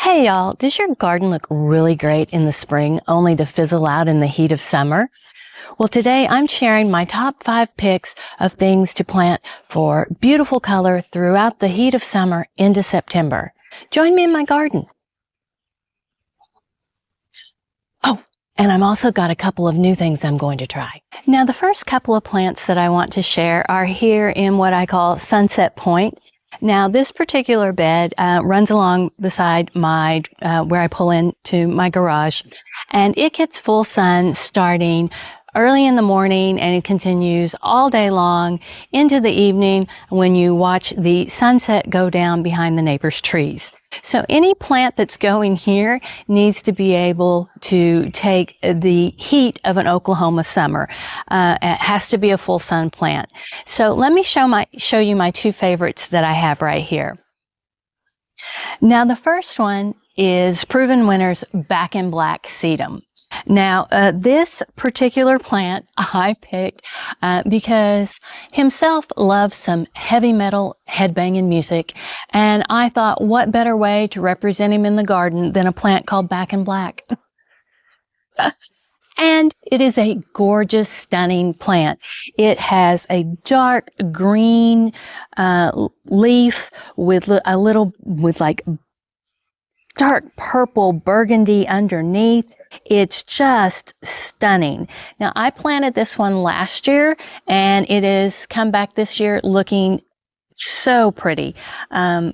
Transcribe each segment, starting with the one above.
Hey y'all, does your garden look really great in the spring only to fizzle out in the heat of summer? Well, today I'm sharing my top 5 picks of things to plant for beautiful color throughout the heat of summer into September. Join me in my garden. Oh, and I'm also got a couple of new things I'm going to try. Now, the first couple of plants that I want to share are here in what I call Sunset Point. Now, this particular bed runs along beside my where I pull into my garage, and it gets full sun starting early in the morning, and it continues all day long into the evening when you watch the sunset go down behind the neighbor's trees. So any plant that's going here needs to be able to take the heat of an Oklahoma summer. It has to be a full sun plant. So let me show you my 2 favorites that I have right here. Now the first one is Provenwinners Back in Black Sedum. Now, this particular plant I picked because himself loves some heavy metal headbanging music, and I thought what better way to represent him in the garden than a plant called Back in Black. And it is a gorgeous, stunning plant. It has a dark green leaf with like dark purple burgundy underneath. It's just stunning. Now, I planted this one last year, and it has come back this year looking so pretty. Now,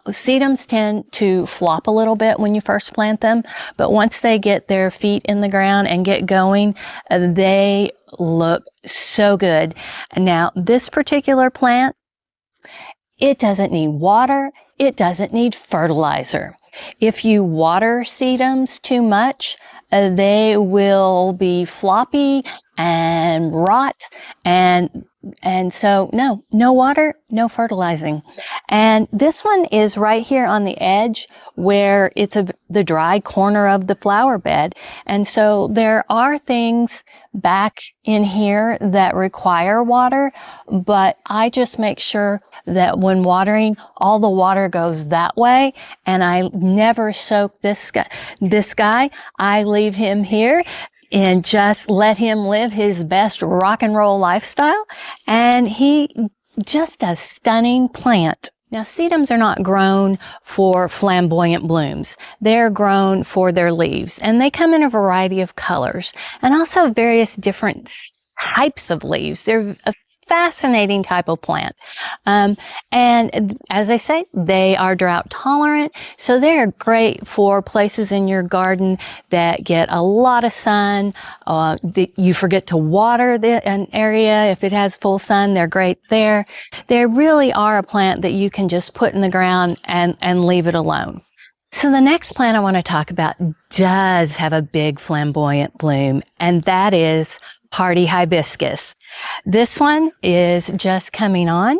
sedums tend to flop a little bit when you first plant them, but once they get their feet in the ground and get going, they look so good. Now, this particular plant, it doesn't need water. It doesn't need fertilizer. If you water sedums too much, they will be floppy and rot, and so no water, no fertilizing. And this one is right here on the edge where it's the dry corner of the flower bed. And so there are things back in here that require water, but I just make sure that when watering, all the water goes that way, and I never soak this guy. I leave him here and just let him live his best rock and roll lifestyle, and he just a stunning plant. Now, sedums are not grown for flamboyant blooms. They're grown for their leaves, and they come in a variety of colors and also various different types of leaves. They're a fascinating type of plant. And as I say, they are drought tolerant, so they're great for places in your garden that get a lot of sun. You forget to water an area. If it has full sun, they're great there. They really are a plant that you can just put in the ground and leave it alone. So the next plant I want to talk about does have a big flamboyant bloom, and that is hardy hibiscus. This one is just coming on.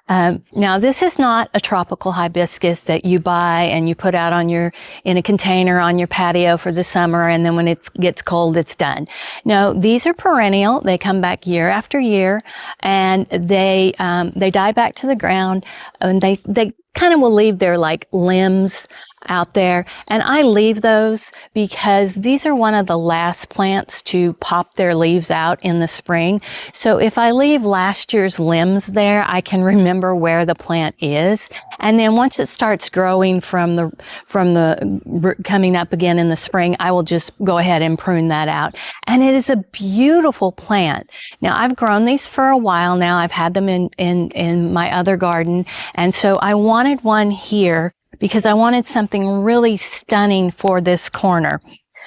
Now, this is not a tropical hibiscus that you buy and you put out in a container on your patio for the summer, and then when it gets cold, it's done. No, these are perennial. They come back year after year, and they die back to the ground, and they kind of will leave their like limbs out there, and I leave those because these are one of the last plants to pop their leaves out in the spring. So if I leave last year's limbs there, I can remember where the plant is, and then once it starts growing from the coming up again in the spring, I will just go ahead and prune that out. And it is a beautiful plant. Now, I've grown these for a while now. I've had them in my other garden, and so I wanted one here because I wanted something really stunning for this corner.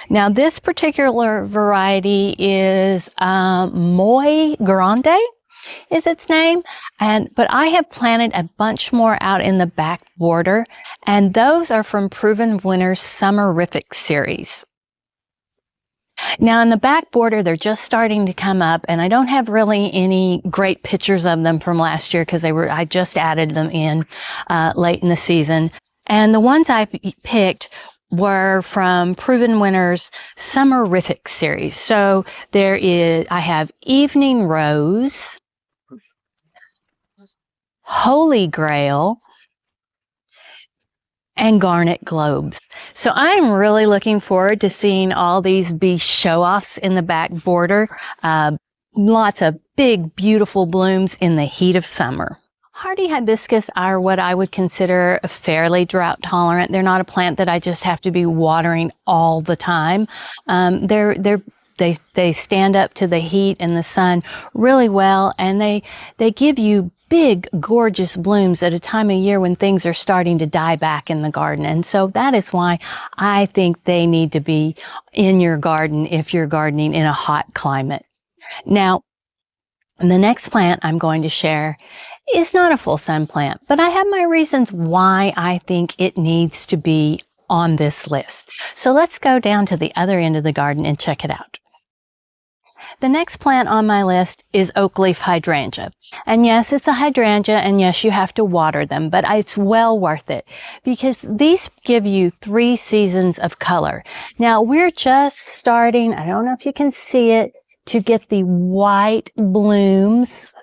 Now, this particular variety is Muy Grande is its name, but I have planted a bunch more out in the back border, and those are from Provenwinners Summerific series. Now, in the back border, they're just starting to come up, and I don't have really any great pictures of them from last year because I just added them in late in the season. And the ones I picked were from Provenwinners Summerific series. So I have Evening Rose, Holy Grail, and garnet globes. So I'm really looking forward to seeing all these be show-offs in the back border. Lots of big, beautiful blooms in the heat of summer. Hardy hibiscus are what I would consider fairly drought tolerant. They're not a plant that I just have to be watering all the time. They stand up to the heat and the sun really well, and they give you big, gorgeous blooms at a time of year when things are starting to die back in the garden. And so that is why I think they need to be in your garden if you're gardening in a hot climate. Now, the next plant I'm going to share is not a full sun plant, but I have my reasons why I think it needs to be on this list. So let's go down to the other end of the garden and check it out. The next plant on my list is oak leaf hydrangea. And yes, it's a hydrangea, and yes, you have to water them, but it's well worth it because these give you 3 seasons of color. Now, we're just starting, I don't know if you can see it, to get the white blooms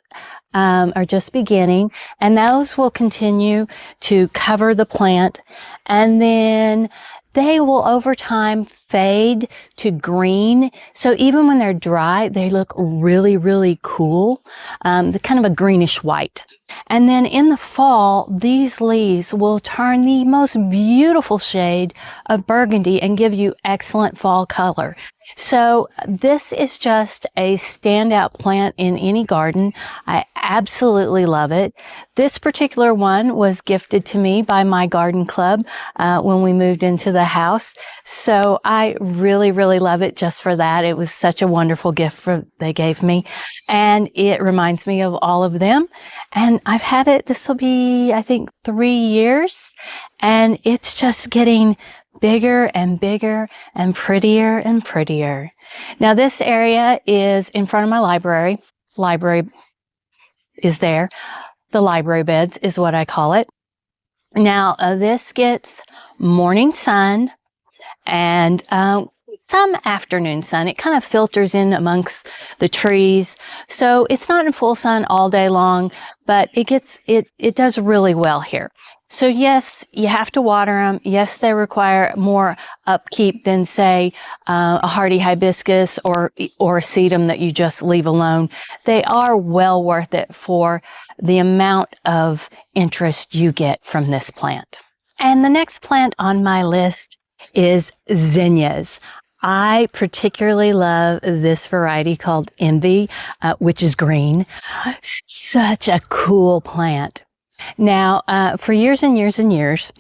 are just beginning, and those will continue to cover the plant, and then they will over time fade to green. So even when they're dry, they look really, really cool. They're kind of a greenish white. And then in the fall, these leaves will turn the most beautiful shade of burgundy and give you excellent fall color. So this is just a standout plant in any garden. I absolutely love it. This particular one was gifted to me by my garden club when we moved into the house. So I really, really love it just for that. It was such a wonderful gift they gave me. And it reminds me of all of them. And I've had it, this will be, I think, 3 years. And it's just getting bigger and bigger and prettier and prettier. Now this area is in front of my library. Library is there. The library beds is what I call it. Now this gets morning sun and some afternoon sun. It kind of filters in amongst the trees. So it's not in full sun all day long, but it does really well here. So yes, you have to water them. Yes, they require more upkeep than, say, a hardy hibiscus or a sedum that you just leave alone. They are well worth it for the amount of interest you get from this plant. And the next plant on my list is zinnias. I particularly love this variety called Envy, which is green. Such a cool plant. Now, for years and years and years,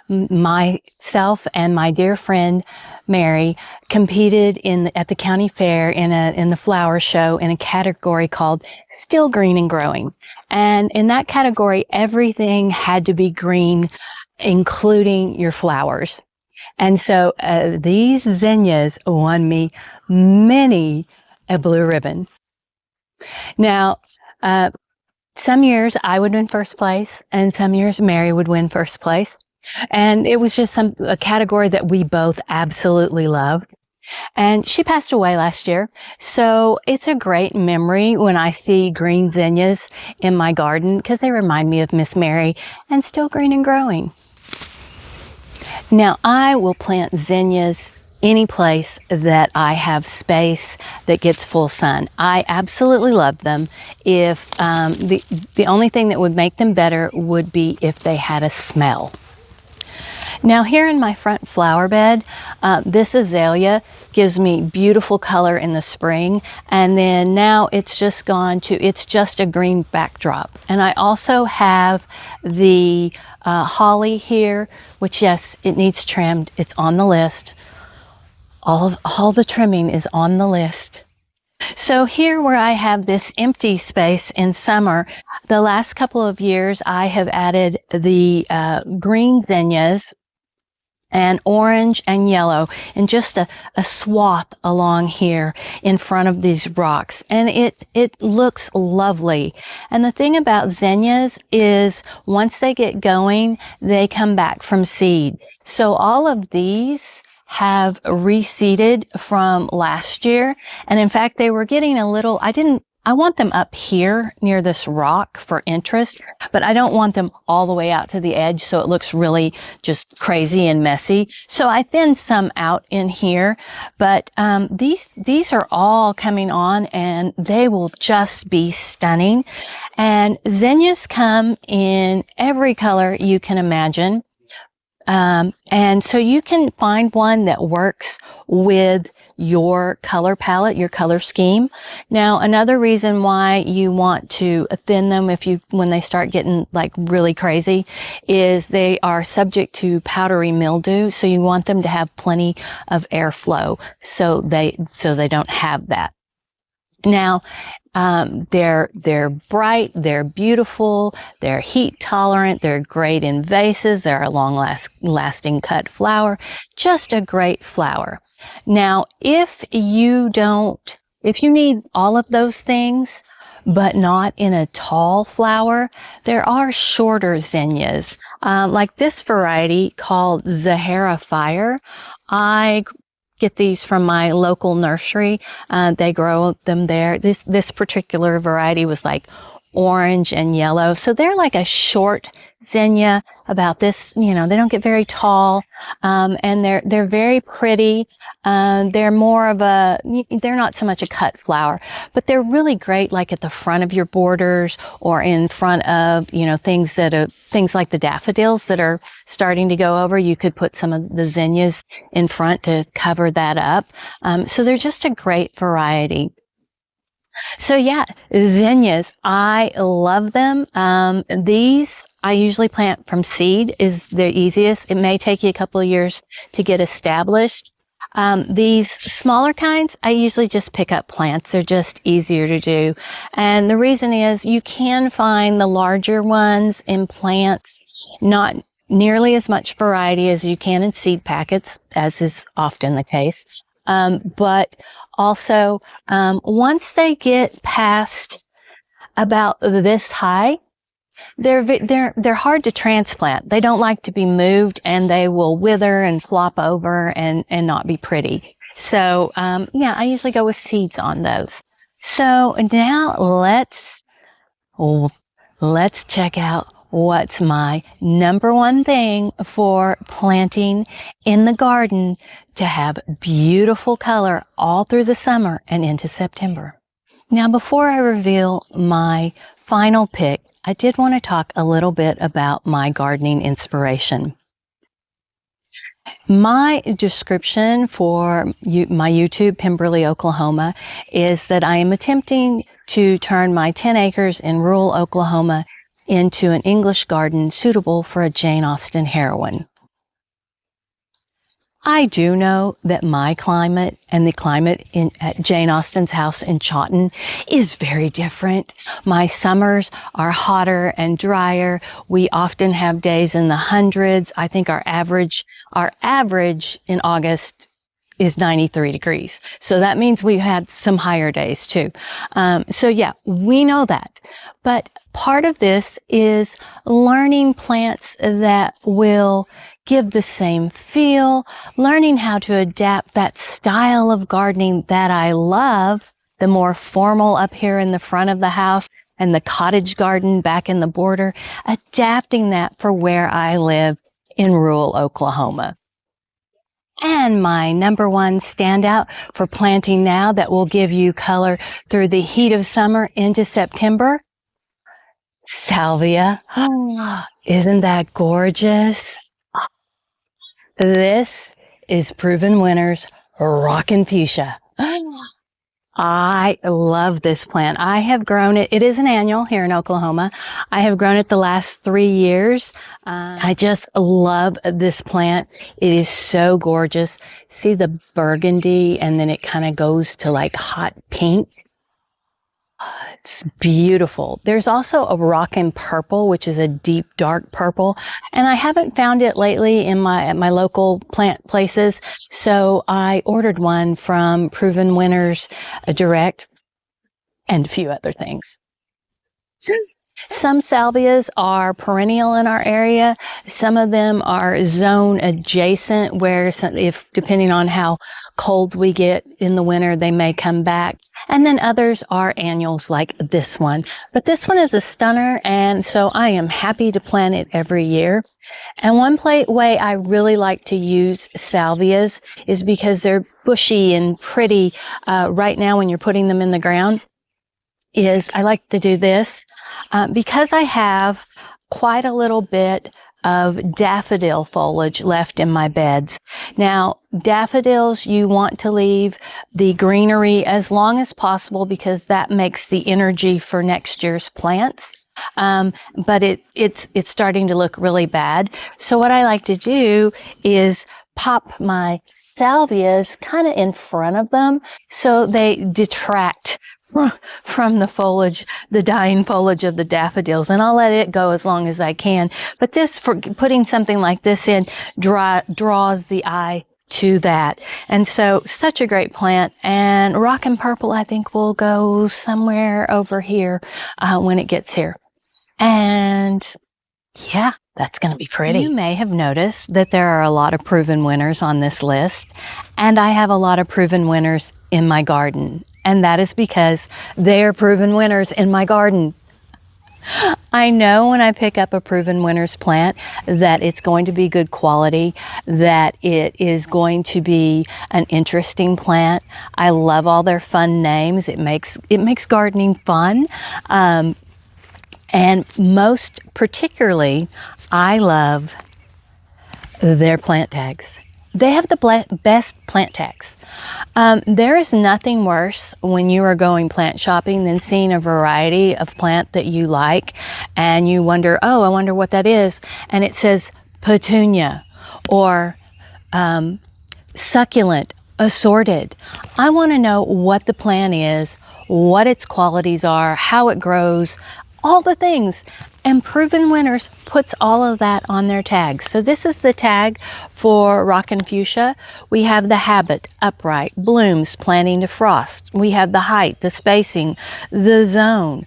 myself and my dear friend Mary competed at the county fair in the flower show in a category called Still Green and Growing. And in that category, everything had to be green, including your flowers. And so these zinnias won me many a blue ribbon. Now, some years I would win first place, and some years Mary would win first place. And it was just a category that we both absolutely loved. And she passed away last year. So it's a great memory when I see green zinnias in my garden because they remind me of Miss Mary and Still Green and Growing. Now, I will plant zinnias any place that I have space that gets full sun. I absolutely love them. If the only thing that would make them better would be if they had a smell. Now here in my front flower bed, this azalea gives me beautiful color in the spring, and then now it's just it's just a green backdrop. And I also have the holly here, which yes, it needs trimmed. It's on the list. All the trimming is on the list. So here where I have this empty space in summer, the last couple of years I have added the green zinnias and orange and yellow in just a swath along here in front of these rocks. And it looks lovely. And the thing about zinnias is once they get going, they come back from seed. So all of these have reseeded from last year. And in fact, they were getting I didn't I want them up here near this rock for interest, but I don't want them all the way out to the edge so it looks really just crazy and messy. So I thinned some out in here, but these are all coming on and they will just be stunning. And zinnias come in every color you can imagine. And so you can find one that works with your color palette, your color scheme. Now, another reason why you want to thin them when they start getting like really crazy is they are subject to powdery mildew. So you want them to have plenty of airflow so they don't have that. Now, they're bright, they're beautiful, they're heat tolerant, they're great in vases, they're a long lasting cut flower, just a great flower. Now, if you need all of those things, but not in a tall flower, there are shorter zinnias, like this variety called Zahara Fire. I get these from my local nursery. They grow them there. This particular variety was like orange and yellow. So they're like a short zinnia about this, they don't get very tall. And they're very pretty. They're not so much a cut flower, but they're really great like at the front of your borders or in front of, things like the daffodils that are starting to go over. You could put some of the zinnias in front to cover that up. So they're just a great variety. So yeah, zinnias, I love them. These I usually plant from seed is the easiest. It may take you a couple of years to get established. These smaller kinds, I usually just pick up plants. They're just easier to do. And the reason is you can find the larger ones in plants, not nearly as much variety as you can in seed packets, as is often the case. But also, once they get past about this high, they're hard to transplant. They don't like to be moved and they will wither and flop over and not be pretty. So, I usually go with seeds on those. So now let's check out what's my number one thing for planting in the garden to have beautiful color all through the summer and into September. Now, before I reveal my final pick, I did want to talk a little bit about my gardening inspiration. My description for my YouTube, Pemberley, Oklahoma, is that I am attempting to turn my 10 acres in rural Oklahoma into an English garden suitable for a Jane Austen heroine. I do know that my climate and the climate at Jane Austen's house in Chawton is very different. My summers are hotter and drier. We often have days in the hundreds. I think our average in August is 93 degrees. So that means we've had some higher days too. So yeah, we know that. But part of this is learning plants that will give the same feel, learning how to adapt that style of gardening that I love, the more formal up here in the front of the house and the cottage garden back in the border, adapting that for where I live in rural Oklahoma. And my number one standout for planting now that will give you color through the heat of summer into September, salvia. Oh, isn't that gorgeous? This is Provenwinners Rockin' Fuchsia. I love this plant. I have grown it. It is an annual here in Oklahoma. I have grown it the last 3 years. I just love this plant. It is so gorgeous. See the burgundy and then it kind of goes to like hot pink. It's beautiful. There's also a rockin' purple, which is a deep, dark purple. And I haven't found it lately in my local plant places. So I ordered one from Provenwinners Direct and a few other things. Some salvias are perennial in our area. Some of them are zone adjacent where depending on how cold we get in the winter, they may come back. And then others are annuals like this one. But this one is a stunner, and so I am happy to plant it every year. And one way I really like to use salvias is because they're bushy and pretty right now when you're putting them in the ground. I like to do this because I have quite a little bit of daffodil foliage left in my beds. Now, daffodils, you want to leave the greenery as long as possible because that makes the energy for next year's plants. But it's starting to look really bad. So what I like to do is pop my salvias kind of in front of them so they detract from the foliage, the dying foliage of the daffodils, and I'll let it go as long as I can. But for putting something like this in draws the eye to that. And so such a great plant, and rockin' purple I think will go somewhere over here when it gets here. And yeah, that's going to be pretty. You may have noticed that there are a lot of proven winners on this list, and I have a lot of proven winners in my garden. And that is because they're proven winners in my garden. I know when I pick up a proven winners plant that it's going to be good quality, that it is going to be an interesting plant. I love all their fun names. It makes gardening fun. And most particularly, I love their plant tags. They have the best plant tags. There is nothing worse when you are going plant shopping than seeing a variety of plant that you like and you wonder, oh, I wonder what that is. And it says petunia or succulent, assorted. I want to know what the plant is, what its qualities are, how it grows, all the things. And Proven Winners puts all of that on their tags. So this is the tag for Rockin' Fuchsia. We have the habit, upright, blooms, planting to frost. We have the height, the spacing, the zone.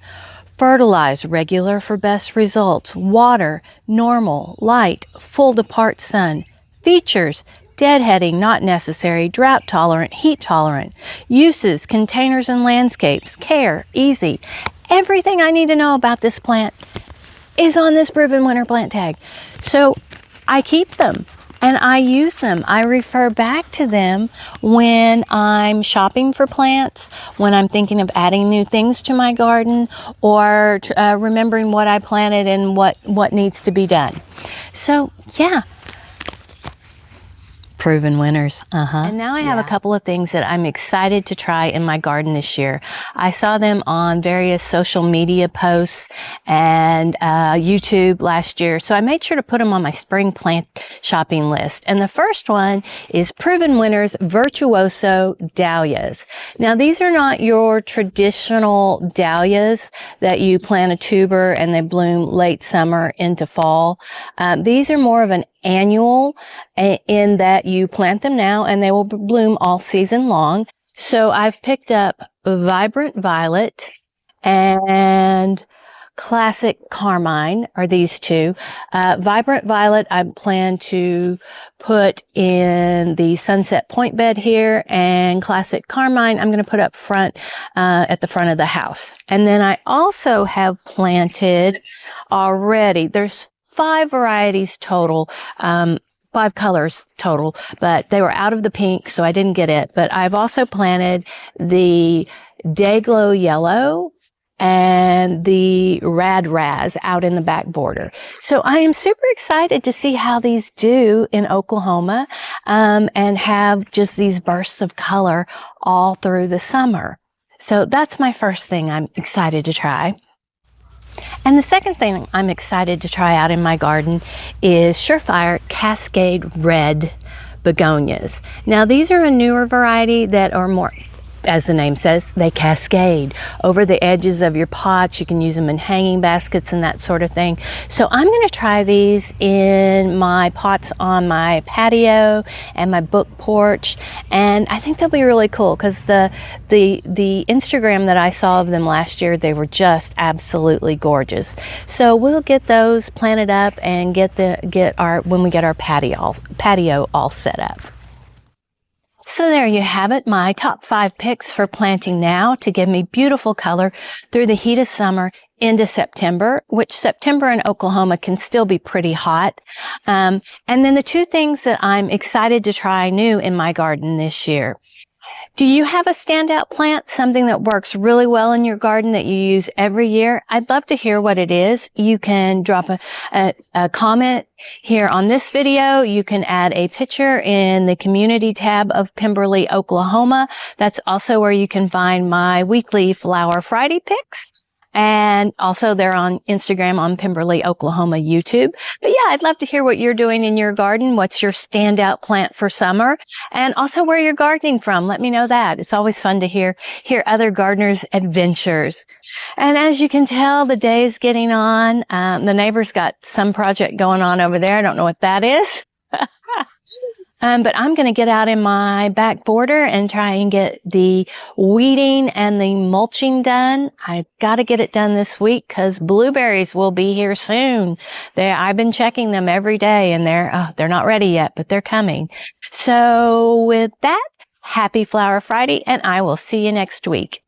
Fertilize, regular for best results. Water, normal, light, full to part sun. Features, deadheading, not necessary, drought tolerant, heat tolerant. Uses, containers and landscapes. Care, easy. Everything I need to know about this plant is on this Proven Winner plant tag. So I keep them and I use them. I refer back to them when I'm shopping for plants, when I'm thinking of adding new things to my garden, or remembering what I planted and what needs to be done. So yeah. Proven winners. And now I have a couple of things that I'm excited to try in my garden this year. I saw them on various social media posts and YouTube last year, so I made sure to put them on my spring plant shopping list. And the first one is Proven Winners Virtuoso Dahlias. Now these are not your traditional dahlias that you plant a tuber and they bloom late summer into fall. These are more of an annual in that you plant them now and they will bloom all season long. So I've picked up Vibrant Violet and Classic Carmine are these two. Vibrant Violet I plan to put in the Sunset Point bed here, and Classic Carmine I'm going to put up front at the front of the house. And then I also have planted already, there's 5 varieties total, 5 colors total, but they were out of the pink, so I didn't get it. But I've also planted the Dayglow Yellow and the Rad Raz out in the back border. So I am super excited to see how these do in Oklahoma and have just these bursts of color all through the summer. So that's my first thing I'm excited to try. And the second thing I'm excited to try out in my garden is Surefire Cascade Red Begonias. Now these are a newer variety that are more, as the name says, they cascade over the edges of your pots. You can use them in hanging baskets and that sort of thing. So I'm going to try these in my pots on my patio and my book porch, and I think they'll be really cool because the Instagram that I saw of them last year, they were just absolutely gorgeous. So we'll get those planted up and when we get our patio all set up. So there you have it, my top 5 picks for planting now to give me beautiful color through the heat of summer into September, which September in Oklahoma can still be pretty hot. And then the 2 things that I'm excited to try new in my garden this year. Do you have a standout plant, something that works really well in your garden that you use every year? I'd love to hear what it is. You can drop a comment here on this video. You can add a picture in the community tab of Pemberley, Oklahoma. That's also where you can find my weekly Flower Friday picks. And also they're on Instagram on Pemberley, Oklahoma YouTube. But yeah, I'd love to hear what you're doing in your garden. What's your standout plant for summer? And also where you're gardening from. Let me know that. It's always fun to hear other gardeners' adventures. And as you can tell, the day is getting on. The neighbor's got some project going on over there. I don't know what that is. But I'm going to get out in my back border and try and get the weeding and the mulching done. I've got to get it done this week because blueberries will be here soon. I've been checking them every day and they're not ready yet, but they're coming. So with that, happy Flower Friday, and I will see you next week.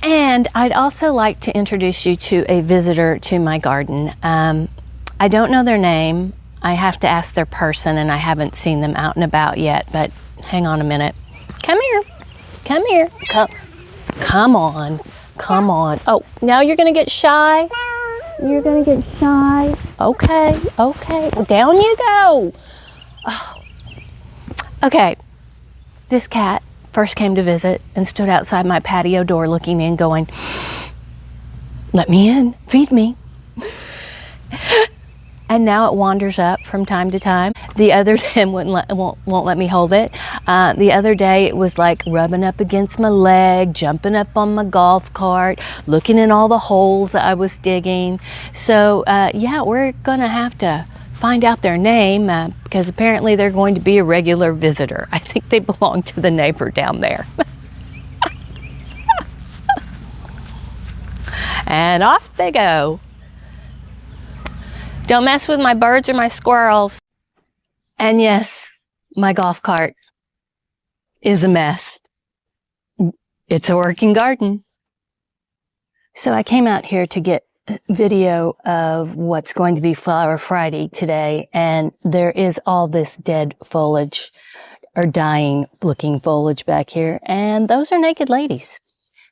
And I'd also like to introduce you to a visitor to my garden. I don't know their name. I have to ask their person, and I haven't seen them out and about yet, but hang on a minute. Come here. Come here. Come on. Come on. Oh, now you're going to get shy? You're going to get shy? Okay. Okay. Well, down you go. Oh. Okay. This cat first came to visit and stood outside my patio door looking in going, "Let me in. Feed me." And now it wanders up from time to time. The other day, won't let me hold it. The other day, it was like rubbing up against my leg, jumping up on my golf cart, looking in all the holes that I was digging. So yeah, we're gonna have to find out their name because apparently they're going to be a regular visitor. I think they belong to the neighbor down there. And off they go. Don't mess with my birds or my squirrels. And yes, my golf cart is a mess. It's a working garden. So I came out here to get video of what's going to be Flower Friday today, and there is all this dead foliage or dying looking foliage back here, and those are naked ladies.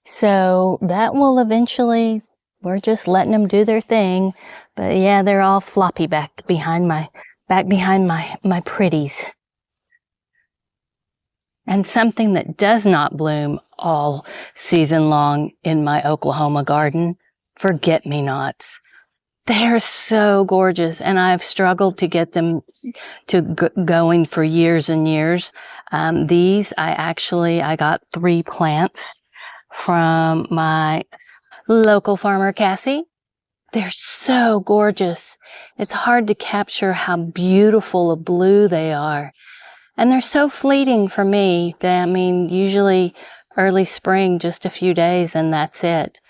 So that will eventually, we're just letting them do their thing. But yeah, they're all floppy back behind my pretties. And something that does not bloom all season long in my Oklahoma garden, forget-me-nots. They're so gorgeous, and I've struggled to get them to going for years and years. These, I got 3 plants from my local farmer, Cassie. They're so gorgeous. It's hard to capture how beautiful a blue they are. And they're so fleeting for me. Usually early spring, just a few days, and that's it.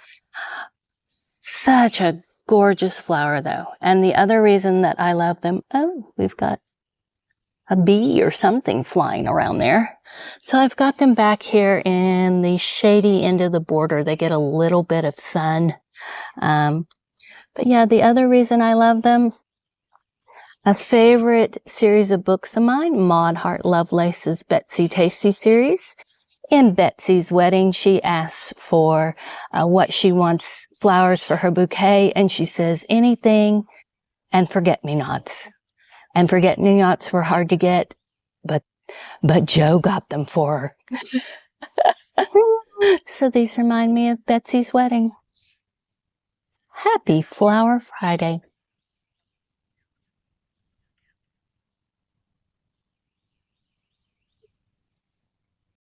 Such a gorgeous flower, though. And the other reason that I love them, oh, we've got a bee or something flying around there. So I've got them back here in the shady end of the border. They get a little bit of sun. But yeah, the other reason I love them, a favorite series of books of mine, Maud Hart Lovelace's Betsy Tasty series. In Betsy's wedding, she asks for what she wants, flowers for her bouquet, and she says anything and forget-me-nots. And forget-me-nots were hard to get, but Joe got them for her. So these remind me of Betsy's wedding. Happy Flower Friday.